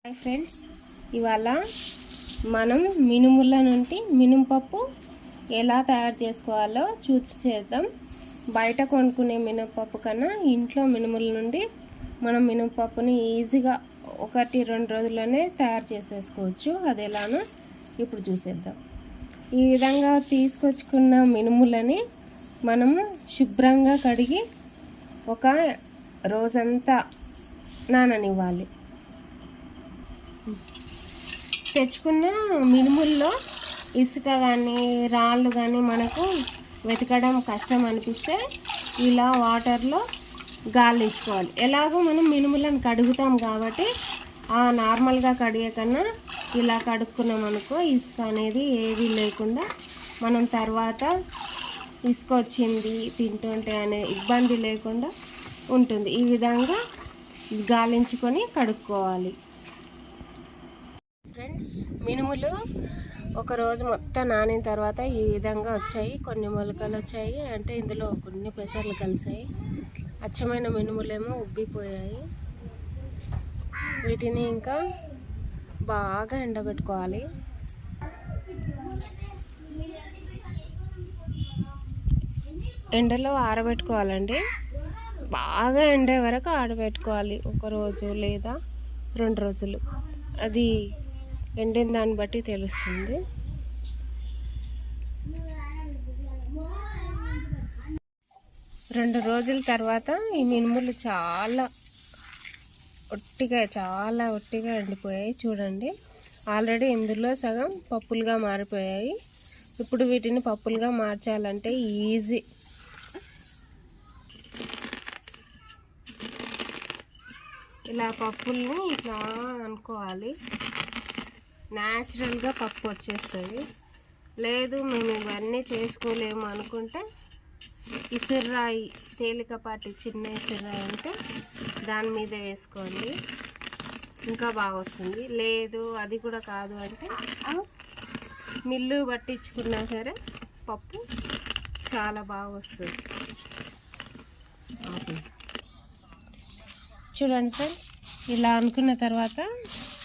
Hi friends, ఇవాళ మనం మినుముల నుండి మినపప్పు ఎలా తయారు చేసుకోవాలో చేద్దాం. బయట కొనుక్కునే మినపప్పు కన్నా ఇంట్లో మినుముల నుండి మనం మినపప్పుని ఈజీగా 1-2 రోజుల్లోనే తయారు చేసేసుకోవచ్చు. అది ఎలానో ఇప్పుడు చూసేద్దాం. ఈ విధంగా తీసుకొచ్చుకున్న మినుములని మనము శుభ్రంగా కడిగి ఒక రోజంతా నాననివ్వాలి. తెచ్చుకున్న మినుముల్లో ఇసుక కానీ రాళ్ళు కానీ మనకు వెతకడం కష్టం అనిపిస్తే ఇలా వాటర్లో గాలించుకోవాలి. ఎలాగో మనం మినుములను కడుగుతాం కాబట్టి నార్మల్గా కడిగే కన్నా ఇలా కడుక్కున్నాం అనుకో ఇసుక అనేది ఏది లేకుండా మనం తర్వాత ఇసుక వచ్చింది తింటుంటే అనే ఇబ్బంది లేకుండా ఉంటుంది. ఈ విధంగా గాలించుకొని కడుక్కోవాలి. ఫ్రెండ్స్, మినుములు ఒక రోజు మొత్తం నానిన తర్వాత ఈ విధంగా వచ్చాయి. కొన్ని మొలకలు వచ్చాయి, అంటే ఇందులో కొన్ని పెసర్లు కలిసాయి. అచ్చమైన మినుములేమో ఉబ్బిపోయాయి. వీటిని ఇంకా బాగా ఎండబెట్టుకోవాలి. ఎండలో ఆరబెట్టుకోవాలండి. బాగా ఎండే వరకు ఆరబెట్టుకోవాలి. 1 రోజు లేదా 2 రోజులు. అది ఎండిన దాన్ని బట్టి తెలుస్తుంది. రెండు రోజుల తర్వాత ఈ మినుములు చాలా ఒట్టిగా ఎండిపోయాయి. చూడండి, ఆల్రెడీ ఇందులో సగం పప్పులుగా మారిపోయాయి. ఇప్పుడు వీటిని పప్పులుగా మార్చాలంటే ఈజీ. ఇలా పప్పుల్ని ఇట్లా అనుకోవాలి, న్యాచురల్గా పప్పు వచ్చేస్తుంది. లేదు మేము ఇవన్నీ చేసుకోలేము అనుకుంటే ఇసురాయి, తేలికపాటి చిన్న ఇసురాయి అంటే దాని మీద వేసుకోండి, ఇంకా బాగా వస్తుంది. లేదు అది కూడా కాదు అంటే మిల్లు పట్టించుకున్నా సరే పప్పు చాలా బాగా వస్తుంది. చూడండి ఫ్రెండ్స్, ఇలా అనుకున్న తర్వాత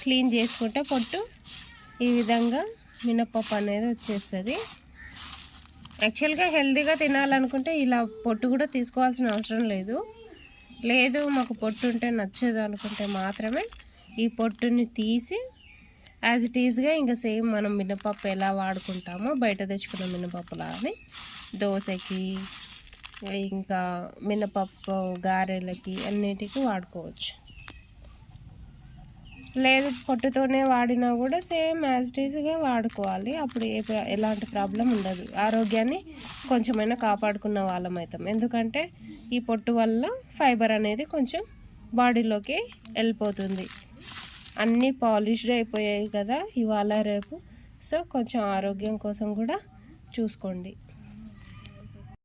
క్లీన్ చేసుకుంటే పొట్టు ఈ విధంగా మినపప్పు అనేది వచ్చేస్తుంది. యాక్చువల్గా హెల్తీగా తినాలనుకుంటే ఇలా పొట్టు కూడా తీసుకోవాల్సిన అవసరం లేదు. లేదు మాకు పొట్టు ఉంటే నచ్చదు అనుకుంటే మాత్రమే ఈ పొట్టుని తీసి యాజ్ ఇట్ ఈజ్గా ఇంకా సేమ్ మనం మినపప్పు ఎలా వాడుకుంటామో బయట తెచ్చుకున్న మినపప్పులాని దోశకి ఇంకా మినపప్పు గారెలకి అన్నిటికీ వాడుకోవచ్చు. లేదు పొట్టుతోనే వాడినా కూడా సేమ్ యాజ్ ఇట్ ఈజ్గా వాడుకోవాలి. అప్పుడు ఎలాంటి ప్రాబ్లం ఉండదు. ఆరోగ్యాన్ని కొంచెమైనా కాపాడుకున్న వాళ్ళం అవుతాం. ఎందుకంటే ఈ పొట్టు వల్ల ఫైబర్ అనేది కొంచెం బాడీలోకి వెళ్ళిపోతుంది. అన్నీ పాలిష్డ్ అయిపోయాయి కదా ఇవాళ రేపు. సో కొంచెం ఆరోగ్యం కోసం కూడా చూసుకోండి.